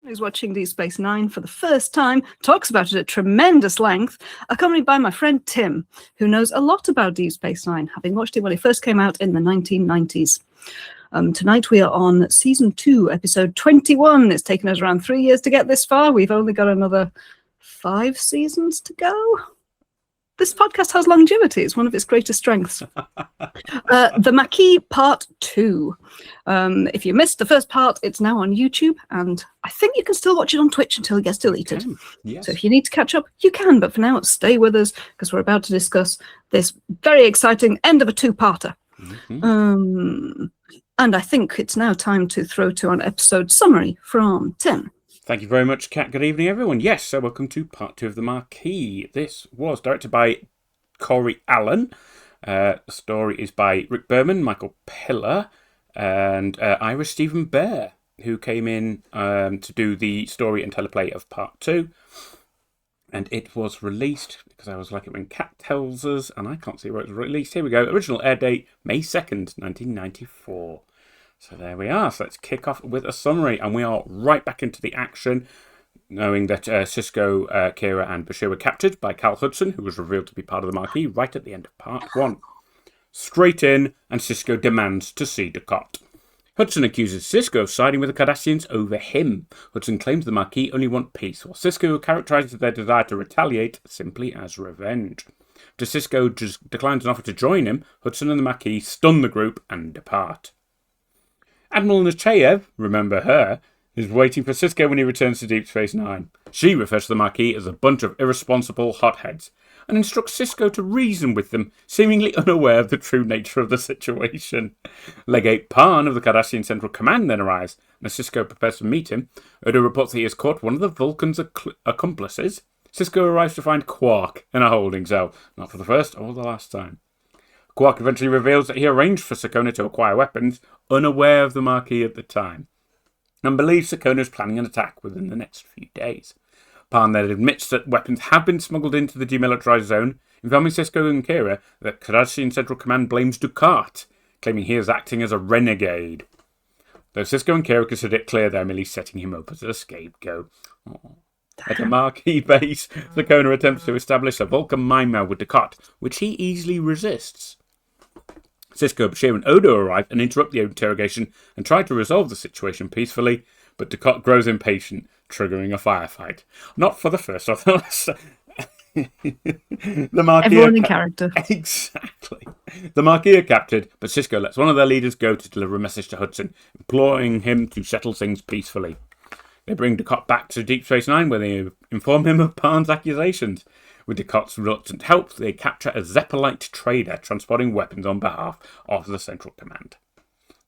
Who's watching Deep Space Nine for the first time, talks about it at tremendous length, accompanied by my friend Tim, who knows a lot about Deep Space Nine, having watched it when it first came out in the 1990s. Tonight we are on Season 2, Episode 21. It's taken us around 3 years to get this far. We've only got another 5 seasons to go. This podcast has longevity. It's one of its greatest strengths. The Maquis Part 2. If you missed the first part, it's now on YouTube, and I think you can still watch it on Twitch until it gets deleted. Yes. So if you need to catch up, you can, but for now, stay with us, because we're about to discuss this very exciting end of a two-parter. Mm-hmm. And I think it's now time to throw to an episode summary from Tim. Thank you very much, Kat. Good evening, everyone. Yes, so welcome to part 2 of The Maquis. This was directed by Corey Allen. The story is by Rick Berman, Michael Pillar, and Irish Stephen Bear, who came in to do the story and teleplay of part 2. And it was released, because I always like it when Kat tells us, and I can't see where it was released. Here we go. Original air date, May 2nd, 1994. So there we are. So let's kick off with a summary, and we are right back into the action, knowing that Sisko, Kira, and Bashir were captured by Cal Hudson, who was revealed to be part of the Maquis right at the end of part 1. Straight in, and Sisko demands to see Dukat. Hudson accuses Sisko of siding with the Cardassians over him. Hudson claims the Maquis only want peace, while Sisko characterises their desire to retaliate simply as revenge. After Sisko just declines an offer to join him, Hudson and the Maquis stun the group and depart. Admiral Nechayev, remember her, is waiting for Sisko when he returns to Deep Space Nine. She refers to the Maquis as a bunch of irresponsible hotheads and instructs Sisko to reason with them, seemingly unaware of the true nature of the situation. Legate Parn of the Cardassian Central Command then arrives, and as Sisko prepares to meet him, Odo reports that he has caught one of the Vulcan's accomplices. Sisko arrives to find Quark in a holding cell, not for the first or the last time. Quark eventually reveals that he arranged for Sakona to acquire weapons, unaware of the Maquis at the time, and believes Sakona is planning an attack within the next few days. Parn then admits that weapons have been smuggled into the demilitarized zone, informing Sisko and Kira that Cardassian Central Command blames Dukat, claiming he is acting as a renegade. Though Sisko and Kira consider it clear they're merely setting him up as a scapegoat. At the Maquis base, Sakona attempts to establish a Vulcan mind meld with Dukat, which he easily resists. Sisko, Bashir, and Odo arrive and interrupt the interrogation and try to resolve the situation peacefully, but Dukat grows impatient, triggering a firefight. Not for the first or the last. The Maquis Everyone in character. Exactly. The Maquis are captured, but Sisko lets one of their leaders go to deliver a message to Hudson, imploring him to settle things peacefully. They bring Dukat back to Deep Space Nine, where they inform him of Parn's accusations. With Dukat's reluctant help, they capture a Zeppelite trader transporting weapons on behalf of the Central Command.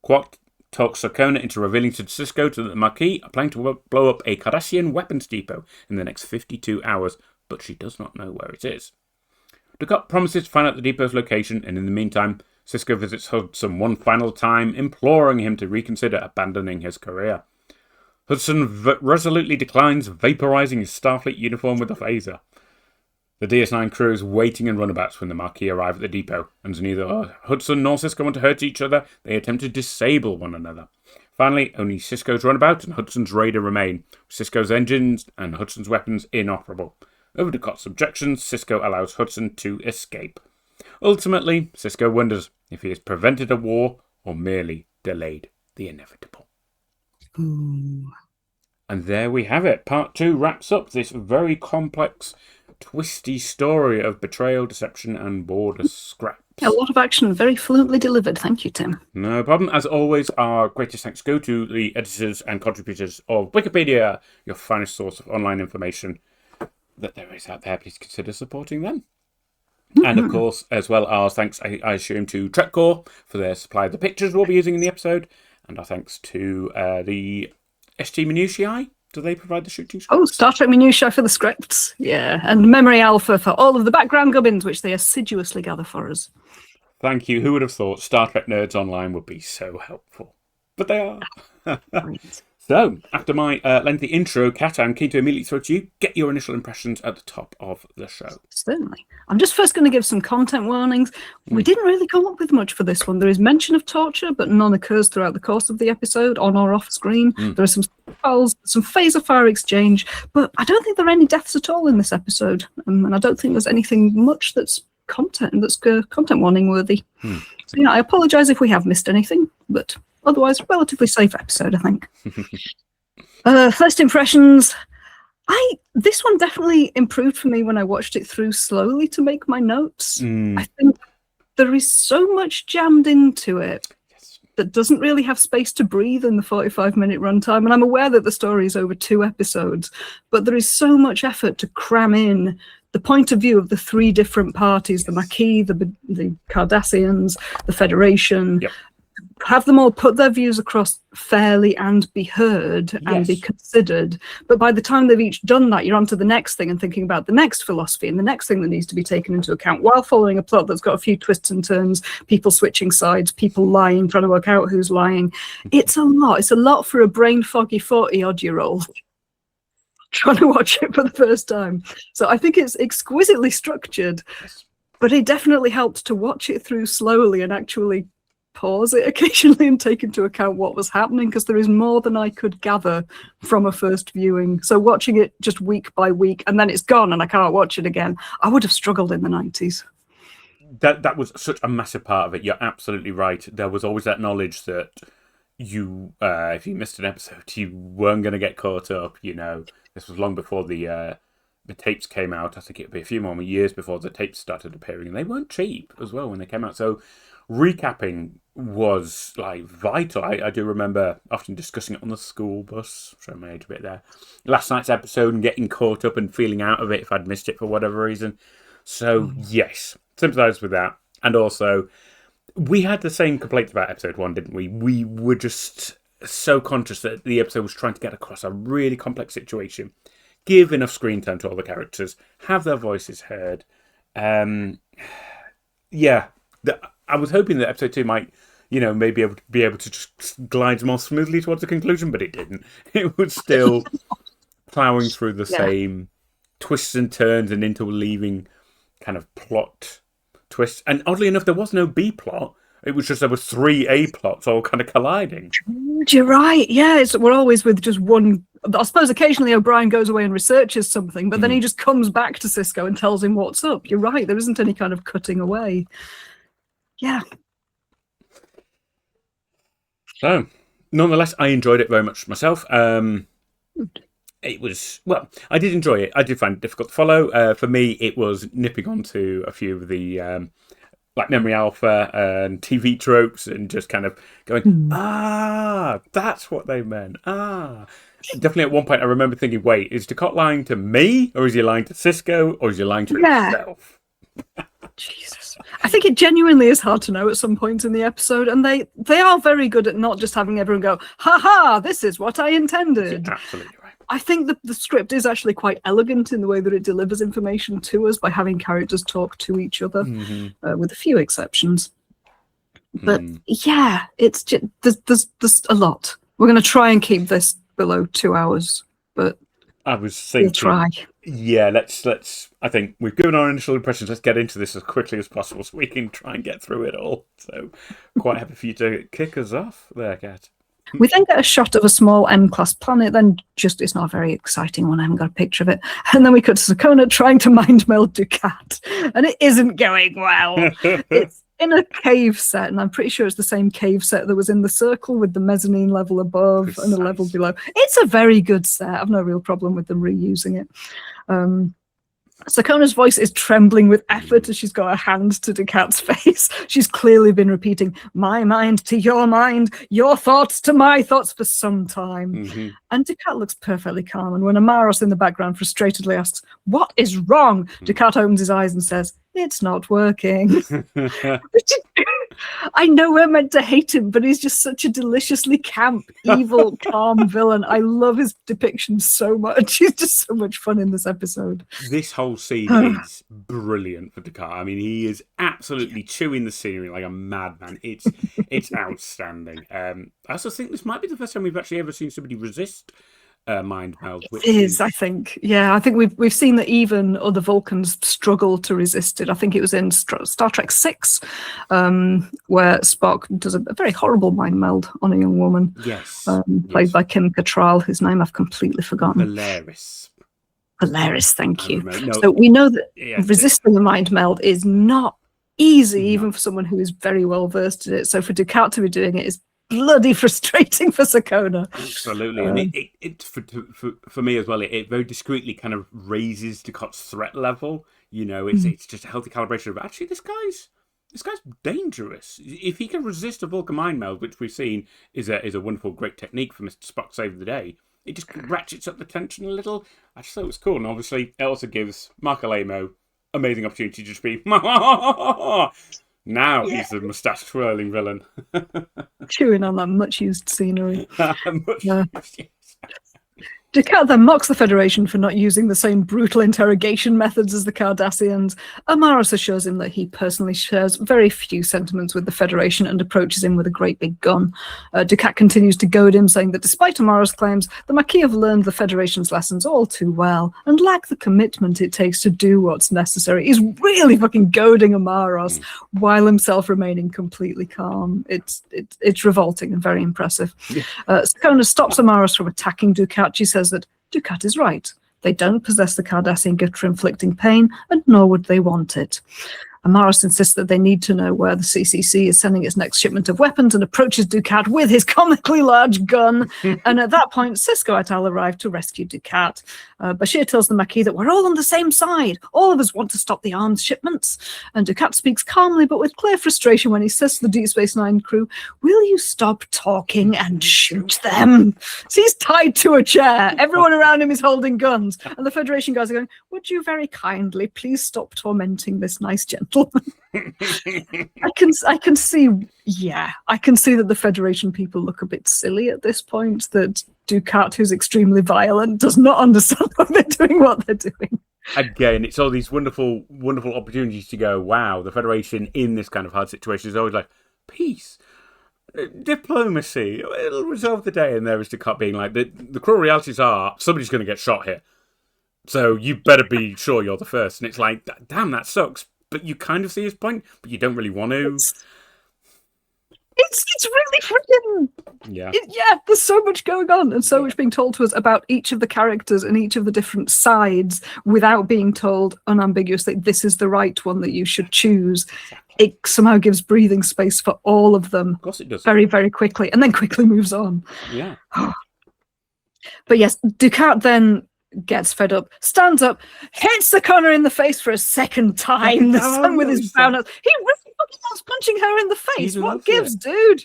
Quark talks Sakona into revealing to Sisko that the Maquis are planning to blow up a Cardassian weapons depot in the next 52 hours, but she does not know where it is. Dukat promises to find out the depot's location, and in the meantime, Sisko visits Hudson one final time, imploring him to reconsider abandoning his career. Hudson resolutely declines, vaporizing his Starfleet uniform with a phaser. The DS9 crew is waiting in runabouts when the Maquis arrive at the depot, and neither Hudson nor Sisko want to hurt each other. They attempt to disable one another. Finally, only Sisko's runabout and Hudson's raider remain, with Sisko's engines and Hudson's weapons inoperable. Over Dukat's objections, Sisko allows Hudson to escape. Ultimately, Sisko wonders if he has prevented a war or merely delayed the inevitable. Ooh. And there we have it. Part 2 wraps up this very complex, twisty story of betrayal, deception, and border scraps. A lot of action, very fluently delivered. Thank you, Tim. No problem. As always, our greatest thanks go to the editors and contributors of Wikipedia, your finest source of online information that there is out there. Please consider supporting them. Mm-hmm. And of course, as well, our thanks, I assume, to TrekCore for their supply of the pictures we'll be using in the episode. And our thanks to the ST Minutiae. Do they provide the shooting scripts? Oh, Star Trek Minutiae for the scripts. Yeah, and Memory Alpha for all of the background gubbins, which they assiduously gather for us. Thank you. Who would have thought Star Trek Nerds Online would be so helpful? But they are. So, after my lengthy intro, Kat, I'm keen to immediately throw to you. Get your initial impressions at the top of the show. Certainly. I'm just first going to give some content warnings. We didn't really come up with much for this one. There is mention of torture, but none occurs throughout the course of the episode, on or off screen. There are some files, some phaser fire exchange, but I don't think there are any deaths at all in this episode. And I don't think there's anything much that's content warning worthy. So, I apologise if we have missed anything, but otherwise, relatively safe episode, I think. First impressions. This one definitely improved for me when I watched it through slowly to make my notes. I think there is so much jammed into it that doesn't really have space to breathe in the 45-minute runtime. And I'm aware that the story is over 2 episodes, but there is so much effort to cram in the point of view of the 3 different parties, the Maquis, the Cardassians, the Federation, have them all put their views across fairly and be heard and be considered. But by the time they've each done that, you're on to the next thing and thinking about the next philosophy and the next thing that needs to be taken into account while following a plot that's got a few twists and turns, people switching sides, people lying, trying to work out who's lying. It's a lot. It's a lot for a brain foggy 40-odd-year-old trying to watch it for the first time. So I think it's exquisitely structured, but it definitely helped to watch it through slowly and actually pause it occasionally and take into account what was happening, because there is more than I could gather from a first viewing. So watching it just week by week and then it's gone and I can't watch it again, I would have struggled in the 90s. That was such a massive part of it. You're absolutely right. There was always that knowledge that you, if you missed an episode, you weren't going to get caught up. This was long before the tapes came out. I think it'd be a few more years before the tapes started appearing, and they weren't cheap as well when they came out. So recapping was vital. I do remember often discussing it on the school bus, showing my age a bit there, last night's episode, and getting caught up and feeling out of it if I'd missed it for whatever reason. So yes, sympathise with that. And also, we had the same complaints about episode 1, didn't we? We were just so conscious that the episode was trying to get across a really complex situation, give enough screen time to all the characters, have their voices heard. I was hoping that episode 2 might, maybe be able to just glide more smoothly towards the conclusion, but it didn't. It was still ploughing through the same twists and turns and interleaving kind of plot twists. And oddly enough, there was no B plot. It was just there were 3 A plots all kind of colliding. You're right. Yeah, we're always with just one. I suppose occasionally O'Brien goes away and researches something, but then he just comes back to Sisko and tells him what's up. You're right. There isn't any kind of cutting away. Yeah. So, nonetheless, I enjoyed it very much myself. It was, I did enjoy it. I did find it difficult to follow. For me, it was nipping onto a few of the memory alpha and TV tropes and just kind of going, that's what they meant. Definitely at one point I remember thinking, wait, is Dukat lying to me, or is he lying to Sisko, or is he lying to himself? Jesus. I think it genuinely is hard to know at some points in the episode, and they are very good at not just having everyone go, ha, this is what I intended. Absolutely right. I think the script is actually quite elegant in the way that it delivers information to us by having characters talk to each other, with a few exceptions. But yeah, it's just, there's a lot. We're going to try and keep this below 2 hours, but I was thinking, we'll try. Yeah, let's. I think we've given our initial impressions. Let's get into this as quickly as possible so we can try and get through it all. So, quite happy for you to kick us off there, Kat. We then get a shot of a small M-class planet, then it's not a very exciting one, I haven't got a picture of it. And then we cut to Sakona trying to mind meld Dukat, and it isn't going well. It's in a cave set, and I'm pretty sure it's the same cave set that was in the circle with the mezzanine level above and the level below. It's a very good set. I've no real problem with them reusing it. Sakona's voice is trembling with effort as she's got her hand to Dukat's face. She's clearly been repeating, my mind to your mind, your thoughts to my thoughts for some time. And Dukat looks perfectly calm. And when Amaros in the background frustratedly asks, what is wrong? Dukat opens his eyes and says, it's not working. I know we're meant to hate him, but he's just such a deliciously camp, evil, calm villain. I love his depiction so much. He's just so much fun in this episode. This whole scene is brilliant for Ducat. I mean, he is absolutely chewing the scenery like a madman. It's outstanding. I also think this might be the first time we've actually ever seen somebody resist mind meld. Which is, I think. Yeah, I think we've seen that even other Vulcans struggle to resist it. I think it was in Star Trek 6, where Spock does a very horrible mind meld on a young woman. Yes. Played by Kim Cattrall, whose name I've completely forgotten. Valeris, thank you. No, so we know that resisting a mind meld is not easy, even for someone who is very well versed in it. So for Ducat to be doing it is bloody frustrating for Sakona. Absolutely. And it for me as well, it very discreetly kind of raises Ducat's threat level. You know, it's just a healthy calibration of actually this guy's dangerous. If he can resist a Vulcan mind meld, which we've seen is a wonderful, great technique for Mr. Spock Save the Day, it just ratchets up the tension a little. I just thought it was cool. And obviously it also gives Mark Alemo amazing opportunity to just be now he's the moustache twirling villain. Chewing on that much-used scenery. Ducat then mocks the Federation for not using the same brutal interrogation methods as the Cardassians. Amaris assures him that he personally shares very few sentiments with the Federation and approaches him with a great big gun. Ducat continues to goad him, saying that despite Amaris' claims, the Maquis have learned the Federation's lessons all too well and lack the commitment it takes to do what's necessary. He's really fucking goading Amaris while himself remaining completely calm. It's revolting and very impressive. Sakona stops Amaris from attacking Ducat. She says that Ducat is right. They don't possess the Cardassian gift for inflicting pain, and nor would they want it. Amaris insists that they need to know where the CCC is sending its next shipment of weapons and approaches Ducat with his comically large gun. And at that point, Sisko et al. Arrive to rescue Ducat. Bashir tells the Maquis that we're all on the same side. All of us want to stop the arms shipments. And Ducat speaks calmly but with clear frustration when he says to the Deep Space Nine crew, "Will you stop talking and shoot them?" So he's tied to a chair. Everyone around him is holding guns. And the Federation guys are going, "Would you very kindly please stop tormenting this nice gentleman?" I can see that the Federation people look a bit silly at this point, that Ducat, who's extremely violent, does not understand why they're doing what they're doing. Again, it's all these wonderful, wonderful opportunities to go, wow, the Federation in this kind of hard situation is always like, peace, diplomacy, it'll resolve the day. And there is Ducat being like, the cruel realities are somebody's going to get shot here. So you better be sure you're the first. And it's like, damn, that sucks. But you kind of see his point, but you don't really want to. It's really freaking... Yeah. There's so much going on and so much being told to us about each of the characters and each of the different sides without being told unambiguously, this is the right one that you should choose. Exactly. It somehow gives breathing space for all of them. Of course it does. Very, very quickly, and then quickly moves on. Yeah. But yes, Ducat then gets fed up, stands up, hits the Kanar in the face for a second time, this time with his bound. He really fucking loves punching her in the face. What gives, dude?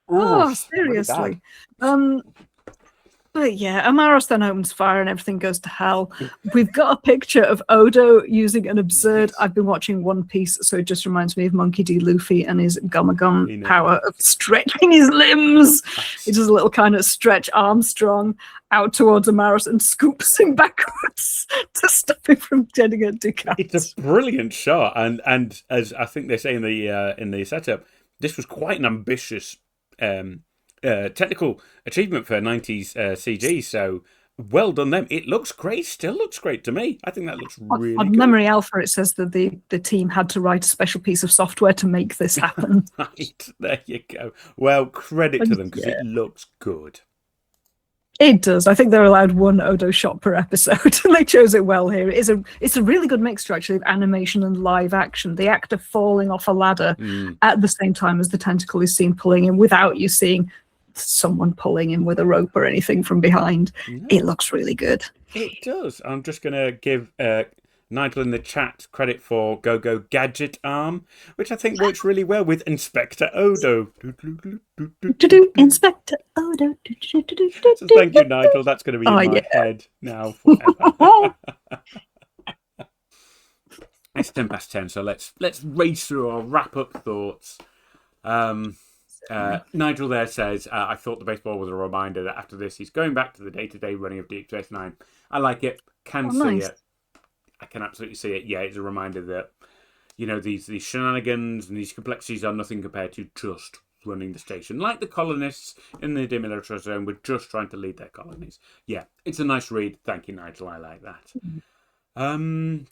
Oh, seriously. But yeah, Amaris then opens fire and everything goes to hell. We've got a picture of Odo using an absurd... I've been watching One Piece, so it just reminds me of Monkey D. Luffy and his Gum power of stretching his limbs. He does a little kind of stretch Armstrong out towards Amaris and scoops him backwards to stop him from getting a Ducat. It's a brilliant shot, and as I think they say in the setup, this was quite an ambitious technical achievement for 90s CG, so well done them. It looks great, still looks great to me. I think that looks really good. On Memory Alpha, it says that the team had to write a special piece of software to make this happen. Right, there you go. Well, credit to them, because it looks good. It does. I think they're allowed one Odo shot per episode, and they chose it well here. It's a really good mixture, actually, of animation and live action. The actor falling off a ladder at the same time as the tentacle is seen pulling him without you seeing someone pulling him with a rope or anything from behind. No. It looks really good. It does. I'm just going to give Nigel in the chat credit for Go-Go Gadget Arm, which I think works really well with Inspector Odo. Inspector Odo. So thank you, Nigel. That's going to be in my head now forever. It's 10 past 10, so let's race through our wrap-up thoughts. Nigel there says, I thought the baseball was a reminder that after this, he's going back to the day-to-day running of Deep Space Nine. I like it. Can see nice. it. I can absolutely see it. Yeah, it's a reminder that, these shenanigans and these complexities are nothing compared to just running the station. Like the colonists in the demilitarized zone were just trying to lead their colonies. Yeah, it's a nice read. Thank you, Nigel. I like that.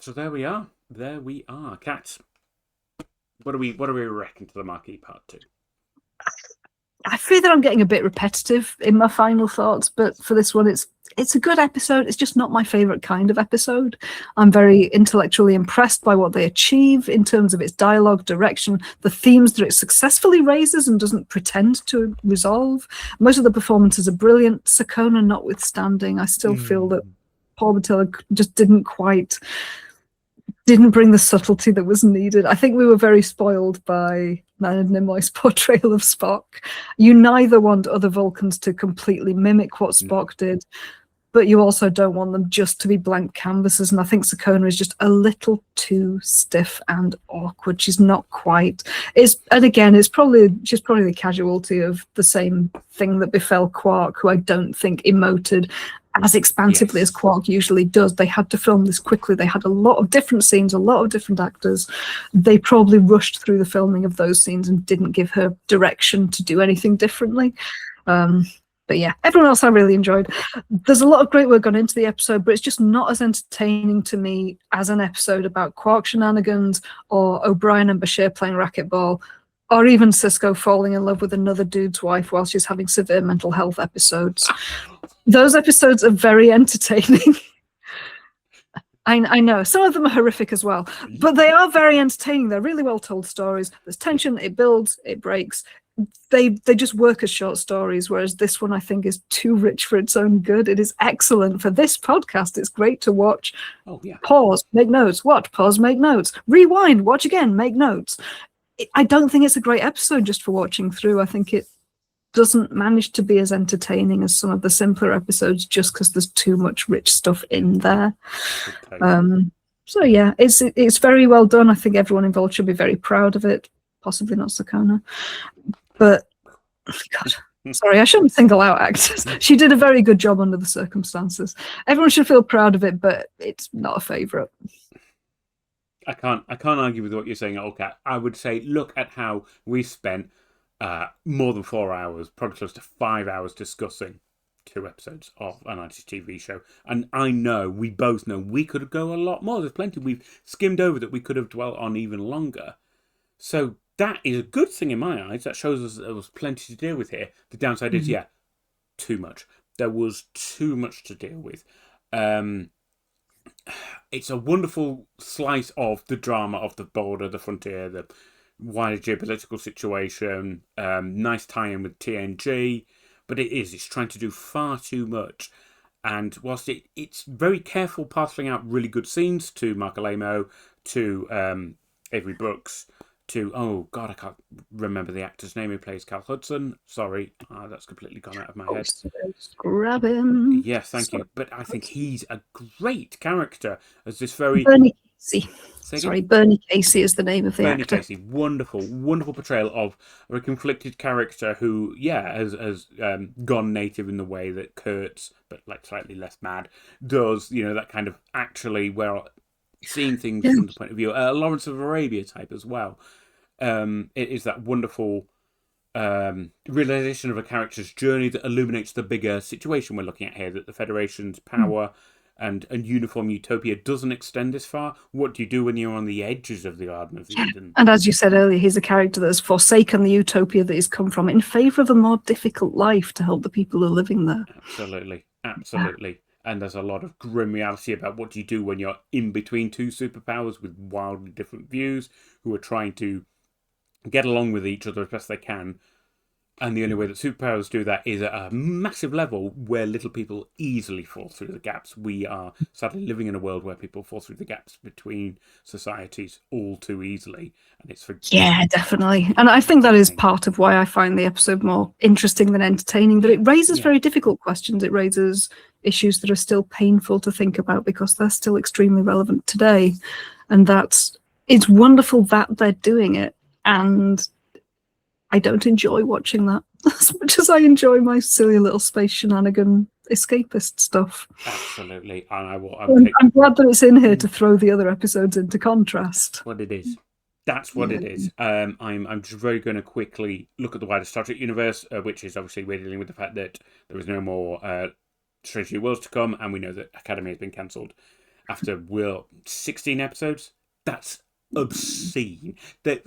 So there we are. There we are. Kat, what do we reckon to the Maquis Part 2? I fear that I'm getting a bit repetitive in my final thoughts, but for this one, it's a good episode. It's just not my favorite kind of episode. I'm very intellectually impressed by what they achieve in terms of its dialogue, direction, the themes that it successfully raises and doesn't pretend to resolve. Most of the performances are brilliant. Sakona notwithstanding, I still feel that Paul Battilla just didn't bring the subtlety that was needed. I think we were very spoiled by Leonard Nimoy's portrayal of Spock. You neither want other Vulcans to completely mimic what Spock did, but you also don't want them just to be blank canvases. And I think Sakona is just a little too stiff and awkward. She's not quite. She's probably the casualty of the same thing that befell Quark, who I don't think emoted as expansively as Quark usually does. They had to film this quickly. They had a lot of different scenes, a lot of different actors. They probably rushed through the filming of those scenes and didn't give her direction to do anything differently. But yeah, everyone else I really enjoyed. There's a lot of great work gone into the episode, but it's just not as entertaining to me as an episode about Quark shenanigans or O'Brien and Bashir playing racquetball, or even Sisko falling in love with another dude's wife while she's having severe mental health episodes. Those episodes are very entertaining. I know, some of them are horrific as well, but they are very entertaining. They're really well told stories. There's tension, it builds, it breaks. They just work as short stories, whereas this one I think is too rich for its own good. It is excellent for this podcast. It's great to watch. Oh yeah. Pause, make notes, watch, pause, make notes, rewind, watch again, make notes. I don't think it's a great episode just for watching through. I think it doesn't manage to be as entertaining as some of the simpler episodes just because there's too much rich stuff in there. So yeah, it's very well done. I think everyone involved should be very proud of it. Possibly not Sakona. But, God, sorry, I shouldn't single out actors. She did a very good job under the circumstances. Everyone should feel proud of it, but it's not a favourite. I can't argue with what you're saying, Kat. I would say look at how we spent more than 4 hours, probably close to 5 hours discussing 2 episodes of a 90s TV show. And we both know we could go a lot more. There's plenty we've skimmed over that we could have dwelt on even longer. So that is a good thing in my eyes. That shows us there was plenty to deal with here. The downside is, too much. There was too much to deal with. It's a wonderful slice of the drama of the border, the frontier, the wider geopolitical situation. Nice tie-in with TNG, but it's trying to do far too much. And whilst it's very careful parceling out really good scenes to Mark Alamo, to Avery Brooks, to, oh God, I can't remember the actor's name who plays Cal Hudson. Sorry, that's completely gone out of my head. Grab him. Yes, thank you. But I think he's a great character as this very... Bernie Casey. Bernie Casey is the name of the actor. Bernie Casey, wonderful, wonderful portrayal of a conflicted character who, has gone native in the way that Kurtz, but like slightly less mad, does. That kind of actually seeing things from the point of view, Lawrence of Arabia type as well. It is that wonderful realization of a character's journey that illuminates the bigger situation we're looking at here, that the Federation's power and uniform utopia doesn't extend this far. What do you do when you're on the edges of the Garden of Eden? And as you said earlier, he's a character that has forsaken the utopia that he's come from in favour of a more difficult life to help the people who are living there. Absolutely. And there's a lot of grim reality about what do you do when you're in between two superpowers with wildly different views who are trying to get along with each other as best they can. And the only way that superpowers do that is at a massive level where little people easily fall through the gaps. We are sadly living in a world where people fall through the gaps between societies all too easily. And it's Yeah, definitely. And I think that is part of why I find the episode more interesting than entertaining, that it raises very difficult questions. It raises issues that are still painful to think about because they're still extremely relevant today. And it's wonderful that they're doing it. And I don't enjoy watching that as much as I enjoy my silly little space shenanigan escapist stuff. Absolutely. And I'm glad that it's in here to throw the other episodes into contrast. What it is. That's what it is. I'm just very going to quickly look at the wider Star Trek universe, which is obviously we're dealing with the fact that there is no more Strange New Worlds to come, and we know that Academy has been cancelled after 16 episodes. That's obscene. The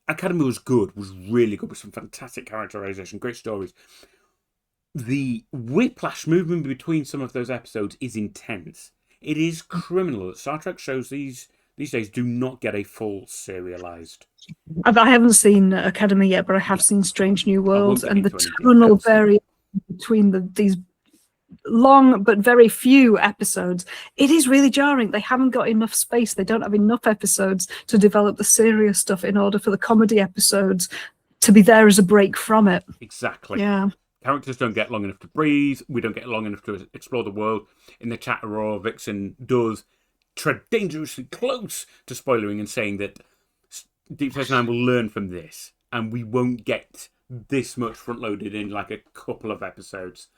Academy was really good, with some fantastic characterization, great stories. The whiplash movement between some of those episodes is intense. It is criminal that Star Trek shows these days do not get a full serialized. I haven't seen Academy yet, but I have seen Strange New Worlds, and the tonal variation between these long but very few episodes, it is really jarring. They haven't got enough space. They don't have enough episodes to develop the serious stuff in order for the comedy episodes to be there as a break from it. Exactly. Yeah. Characters don't get long enough to breathe. We don't get long enough to explore the world. In the chat, Aurora Vixen does tread dangerously close to spoiling and saying that Deep Space Nine will learn from this, and we won't get this much front-loaded in like a couple of episodes.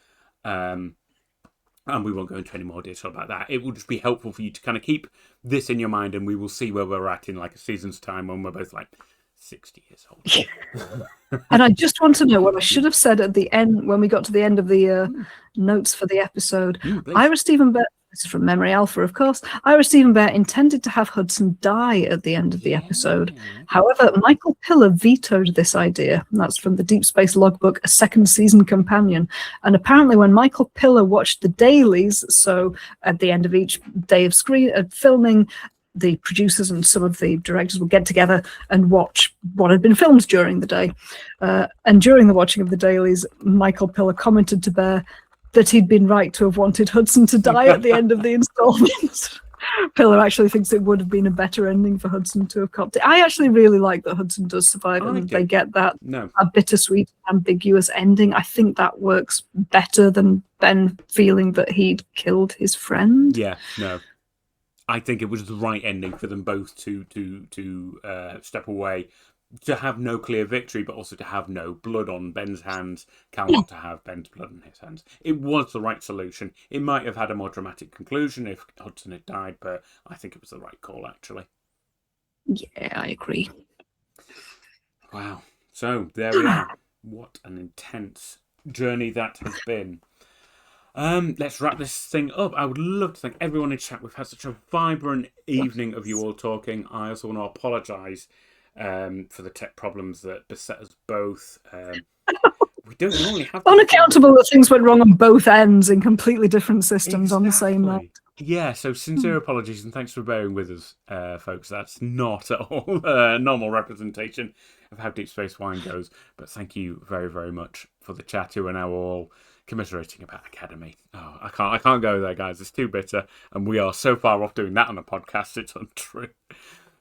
And we won't go into any more detail about that. It will just be helpful for you to kind of keep this in your mind, and we will see where we're at in like a season's time when we're both like 60 years old. And I just want to know what I should have said at the end when we got to the end of the notes for the episode. Ira Stephen Bear, this is from Memory Alpha, of course. Ira Stephen Bear intended to have Hudson die at the end of the episode. However, Michael Piller vetoed this idea. And that's from the Deep Space Logbook, a second season companion. And apparently when Michael Piller watched the dailies, so at the end of each day of filming, the producers and some of the directors would get together and watch what had been filmed during the day. And during the watching of the dailies, Michael Piller commented to Bear that he'd been right to have wanted Hudson to die at the end of the installment. Piller actually thinks it would have been a better ending for Hudson to have copped it. I actually really like that Hudson does survive and they get that a bittersweet, ambiguous ending. I think that works better than Ben feeling that he'd killed his friend. Yeah, no. I think it was the right ending for them both to step away, to have no clear victory, but also to have no blood on Ben's hands. Cal not to have Ben's blood on his hands. It was the right solution. It might have had a more dramatic conclusion if Hudson had died, but I think it was the right call, actually. Yeah, I agree. Wow. So, there we are. What an intense journey that has been. Let's wrap this thing up. I would love to thank everyone in chat. We've had such a vibrant evening of you all talking. I also want to apologise for the tech problems that beset us both. We don't normally have... Unaccountable that things went wrong on both ends in completely different systems on the same night. Yeah, so sincere apologies and thanks for bearing with us, folks. That's not at all a normal representation of how Deep Space Wine goes. But thank you very, very much for the chat. Who are now all commiserating about Academy. Oh, I can't go there, guys. It's too bitter, and we are so far off doing that on a podcast. It's untrue.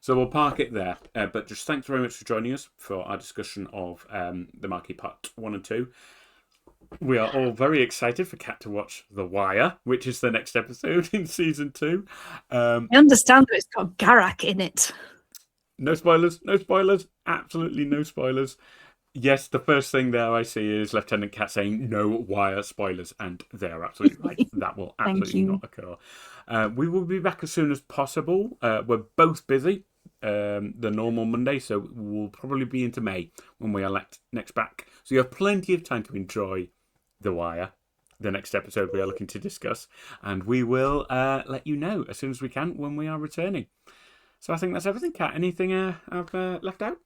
So we'll park it there. But just thanks very much for joining us for our discussion of the Maquis Part 1 and 2. We are all very excited for Kat to watch The Wire, which is the next episode in Season 2. I understand that it's got Garak in it. No spoilers. No spoilers. Absolutely no spoilers. Yes, the first thing there I see is Lieutenant Kat saying no Wire spoilers, and they're absolutely right. That will absolutely not occur. We will be back as soon as possible. We're both busy. The normal Monday, so we'll probably be into May when we are next back. So you have plenty of time to enjoy The Wire, the next episode we are looking to discuss, and we will let you know as soon as we can when we are returning. So I think that's everything, Kat. Anything I've left out?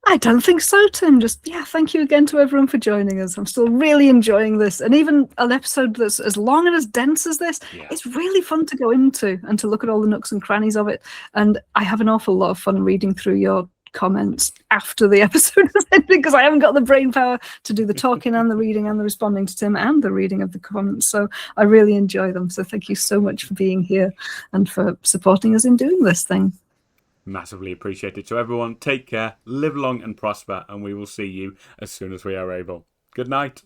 I don't think so, Tim. Just, thank you again to everyone for joining us. I'm still really enjoying this. And even an episode that's as long and as dense as this, it's really fun to go into and to look at all the nooks and crannies of it. And I have an awful lot of fun reading through your comments after the episode has ended, because I haven't got the brain power to do the talking and the reading and the responding to Tim and the reading of the comments. So I really enjoy them. So thank you so much for being here and for supporting us in doing this thing. Massively appreciated. So everyone, take care, live long and prosper, and we will see you as soon as we are able. Good night.